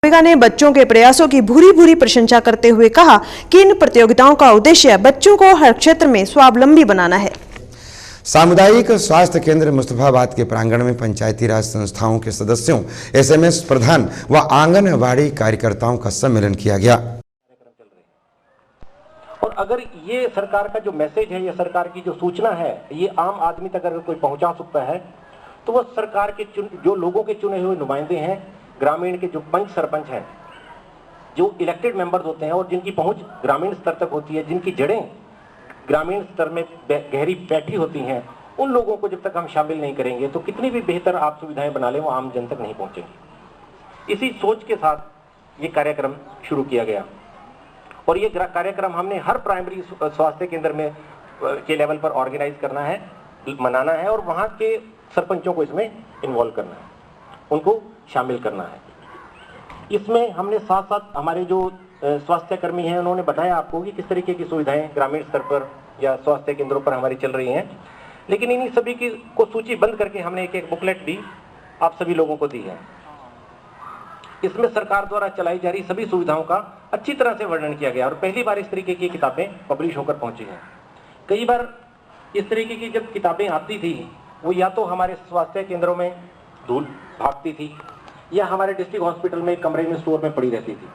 अध्यापिका ने बच्चों के प्रयासों की भूरी भूरी प्रशंसा करते हुए कहा कि इन प्रतियोगिताओं का उद्देश्य बच्चों को हर क्षेत्र में स्वावलंबी बनाना है। सामुदायिक स्वास्थ्य केंद्र मुस्तफाबाद के प्रांगण में पंचायती राज संस्थाओं के सदस्यों, एसएमएस प्रधान व आंगनवाड़ी कार्यकर्ताओं का सम्मेलन किया गया। और अगर ये सरकार का जो मैसेज है, ये सरकार की जो सूचना है, ये आम आदमी तक अगर कोई पहुंचा सकता है तो वो सरकार के जो लोगों के चुने हुए नुमाइंदे हैं, ग्रामीण के जो पंच सरपंच हैं, जो इलेक्टेड मेंबर्स होते हैं और जिनकी पहुंच ग्रामीण स्तर तक होती है, जिनकी जड़ें ग्रामीण स्तर में गहरी बैठी होती हैं, उन लोगों को जब तक हम शामिल नहीं करेंगे तो कितनी भी बेहतर आप सुविधाएं बना लें, वो आम जन तक नहीं पहुंचेंगी। इसी सोच के साथ ये कार्यक्रम शुरू किया गया और ये कार्यक्रम हमने हर प्राइमरी स्वास्थ्य केंद्र में के लेवल पर ऑर्गेनाइज करना है, मनाना है और वहाँ के सरपंचों को इसमें इन्वॉल्व करना है, उनको शामिल करना है। इसमें हमने साथ साथ हमारे जो स्वास्थ्य कर्मी हैं, उन्होंने बताया आपको कि किस तरीके की सुविधाएं ग्रामीण स्तर पर या स्वास्थ्य केंद्रों पर हमारी चल रही हैं, लेकिन इन्हीं सभी की को सूचीबद्ध करके हमने एक बुकलेट भी आप सभी लोगों को दी है। इसमें सरकार द्वारा चलाई जा रही सभी सुविधाओं का अच्छी तरह से वर्णन किया गया और पहली बार इस तरीके की किताबें पब्लिश होकर पहुंची हैं। कई बार इस तरीके की जब किताबें आती थी, वो या तो हमारे स्वास्थ्य केंद्रों में धूल भागती थी या हमारे डिस्ट्रिक्ट हॉस्पिटल में कमरे में स्टोर में पड़ी रहती थी।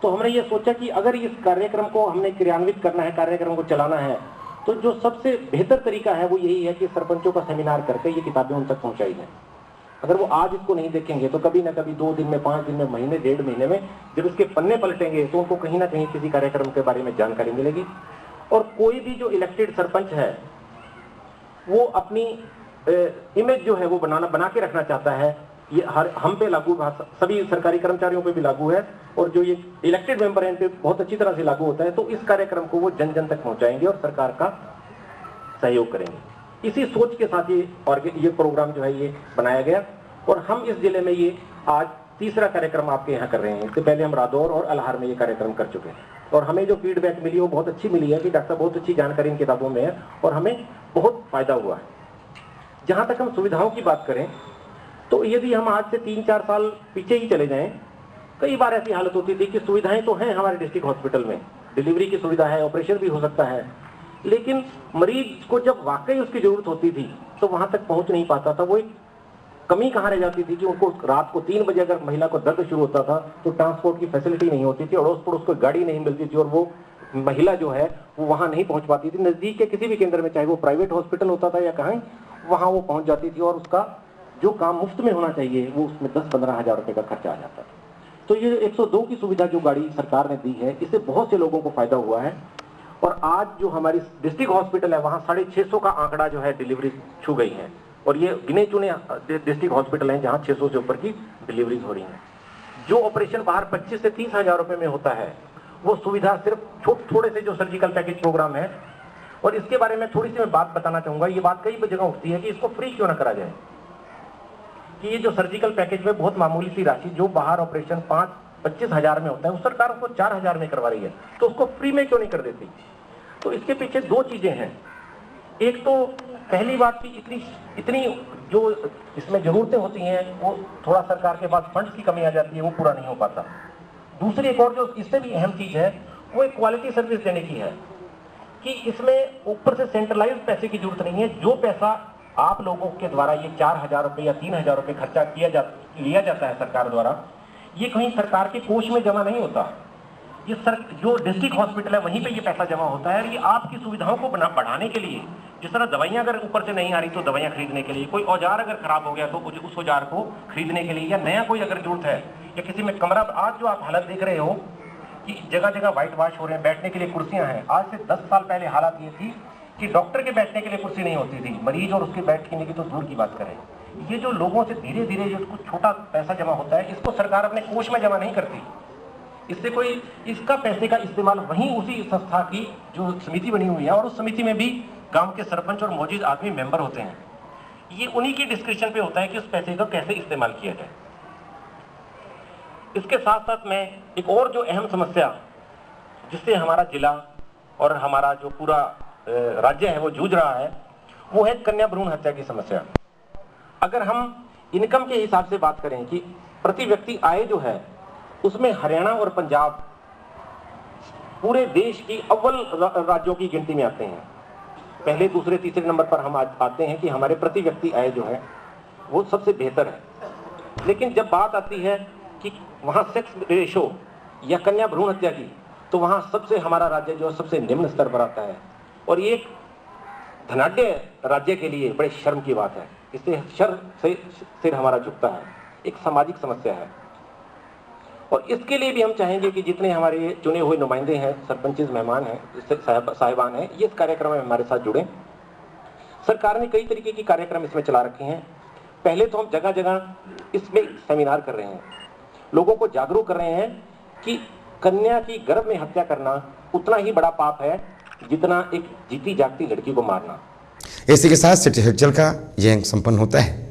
तो हमने ये सोचा कि अगर इस कार्यक्रम को हमने क्रियान्वित करना है, कार्यक्रम को चलाना है, तो जो सबसे बेहतर तरीका है वो यही है कि सरपंचों का सेमिनार करके ये किताबें उन तक पहुंचाई जाए। अगर वो आज इसको नहीं देखेंगे तो कभी ना कभी 2 दिन में, 5 दिन में, महीने, 1.5 महीने में जब इसके पन्ने पलटेंगे तो उनको कहीं ना कहीं किसी कार्यक्रम के बारे में जानकारी मिलेगी। और कोई भी जो इलेक्टेड सरपंच है वो अपनी इमेज जो है वो बना के रखना चाहता है। ये हर हम पे लागू, सभी सरकारी कर्मचारियों पे भी लागू है और जो ये इलेक्टेड मेंबर हैं इन पे बहुत अच्छी तरह से लागू होता है। तो इस कार्यक्रम को वो जन जन तक पहुंचाएंगे और सरकार का सहयोग करेंगे। इसी सोच के साथ ये प्रोग्राम जो है ये बनाया गया और हम इस जिले में ये आज तीसरा कार्यक्रम आपके यहाँ कर रहे हैं। इससे पहले हम रादौर और अल्हार में ये कार्यक्रम कर चुके हैं और हमें जो फीडबैक मिली वो बहुत अच्छी मिली है कि डॉक्टर बहुत अच्छी जानकारी इन किताबों में है और हमें बहुत फायदा हुआ है। जहाँ तक हम सुविधाओं की बात करें तो यदि हम आज से 3-4 साल पीछे ही चले जाएं, कई बार ऐसी हालत होती थी कि सुविधाएं तो हैं हमारे डिस्ट्रिक्ट हॉस्पिटल में, डिलीवरी की सुविधा है, ऑपरेशन भी हो सकता है, लेकिन मरीज को जब वाकई उसकी जरूरत होती थी तो वहां तक पहुंच नहीं पाता था। वो एक कमी कहाँ रह जाती थी कि उनको रात को 3 बजे अगर महिला को दर्द शुरू होता था तो ट्रांसपोर्ट की फैसिलिटी नहीं होती थी, अड़ोस पड़ोस को गाड़ी नहीं मिलती थी और वो महिला जो है वो वहां नहीं पहुंच पाती थी। नजदीक के किसी भी केंद्र में, चाहे वो प्राइवेट हॉस्पिटल होता था या कहीं, वहां वो पहुंच जाती थी और उसका जो काम मुफ्त में होना चाहिए वो उसमें 10-15 हजार रुपए का खर्चा आ जाता था। तो ये 102 की सुविधा जो गाड़ी सरकार ने दी है, इससे बहुत से लोगों को फायदा हुआ है और आज जो हमारी डिस्ट्रिक्ट हॉस्पिटल है वहाँ 650 का आंकड़ा जो है डिलीवरी छू गई है और ये गिने चुने डिस्ट्रिक्ट हॉस्पिटल हैं जहाँ 600 से ऊपर की डिलीवरीज हो रही हैं। जो ऑपरेशन बाहर 25 से 30 हजार रुपए में होता है वो सुविधा सिर्फ थोड़े से जो सर्जिकल पैकेज प्रोग्राम है, और इसके बारे में थोड़ी सी मैं बात बताना चाहूंगा। ये बात कई जगह उठती है कि इसको फ्री क्यों ना करा जाए, कि ये जो सर्जिकल पैकेज में बहुत मामूली सी राशि जो बाहर ऑपरेशन 25 हजार में होता है, उस सरकार उसको 4 हजार में करवा रही है, तो उसको फ्री में क्यों नहीं कर देती। तो इसके पीछे 2 चीजें हैं। एक तो पहली बात की इतनी जो इसमें जरूरतें होती हैं वो थोड़ा सरकार के पास फंड्स की कमी आ जाती है, वो पूरा नहीं हो पाता। दूसरी एक और जो इससे भी अहम चीज है वो एक क्वालिटी सर्विस देने की है, कि इसमें ऊपर से सेंट्रलाइज्ड पैसे की जरूरत नहीं है। जो पैसा आप लोगों के द्वारा ये 4 हजार रुपये या 3 हजार रुपये खर्चा लिया जाता है सरकार द्वारा, ये कहीं सरकार के कोष में जमा नहीं होता। ये जो डिस्ट्रिक्ट हॉस्पिटल है वहीं पे ये पैसा जमा होता है और ये आपकी सुविधाओं को बढ़ाने के लिए, जिस तरह दवाइयां अगर ऊपर से नहीं आ रही तो दवाइयां खरीदने के लिए, कोई औजार अगर खराब हो गया तो उस औजार को खरीदने के लिए, या नया कोई अगर जरूरत है, या किसी में कमरा, आज जो आप हालत देख रहे हो कि जगह जगह व्हाइट वॉश हो रहे हैं, बैठने के लिए कुर्सियां हैं। आज से 10 साल पहले हालत ये थी कि डॉक्टर के बैठने के लिए कुर्सी नहीं होती थी, मरीज और उसके बैठने की तो दूर की बात करें। ये जो लोगों से धीरे धीरे जो कुछ छोटा पैसा जमा होता है, इसको सरकार अपने कोष में जमा नहीं करती। इससे कोई इसका पैसे का इस्तेमाल वहीं उसी संस्था की जो समिति बनी हुई है, और उस समिति में भी गांव के सरपंच और मौजूद आदमी मेंबर होते हैं, ये उन्हीं की डिस्क्रिप्शन पे होता है कि उस पैसे का कैसे इस्तेमाल किया जाए। इसके साथ साथ में एक और जो अहम समस्या जिससे हमारा जिला और हमारा जो पूरा राज्य है वो जूझ रहा है, वो है कन्या भ्रूण हत्या की समस्या। अगर हम इनकम के हिसाब से बात करें कि प्रति व्यक्ति आय जो है उसमें हरियाणा और पंजाब पूरे देश की अव्वल राज्यों की गिनती में आते हैं। पहले दूसरे तीसरे नंबर पर हम आते हैं कि हमारे प्रति व्यक्ति आय जो है वो सबसे बेहतर है। लेकिन जब बात आती है कि वहाँ सेक्स रेशो या कन्या भ्रूण हत्या की, तो वहाँ सबसे हमारा राज्य जो सबसे निम्न स्तर पर आता है। और ये एक धनाढ्य राज्य के लिए बड़े शर्म की बात है। इससे शर्म से सिर हमारा झुकता है। एक सामाजिक समस्या है और इसके लिए भी हम चाहेंगे कि जितने हमारे चुने हुए नुमाइंदे हैं, सरपंच मेहमान हैं, साहिबान हैं, ये इस कार्यक्रम में हमारे साथ जुड़े। सरकार ने कई तरीके की कार्यक्रम इसमें चला रखे हैं। पहले तो हम जगह जगह इसमें सेमिनार कर रहे हैं, लोगों को जागरूक कर रहे हैं कि कन्या की गर्भ में हत्या करना उतना ही बड़ा पाप है जितना एक जीती जागती लड़की को मारना। इसी के साथ सिटी हलचल का ये अंक संपन्न होता है।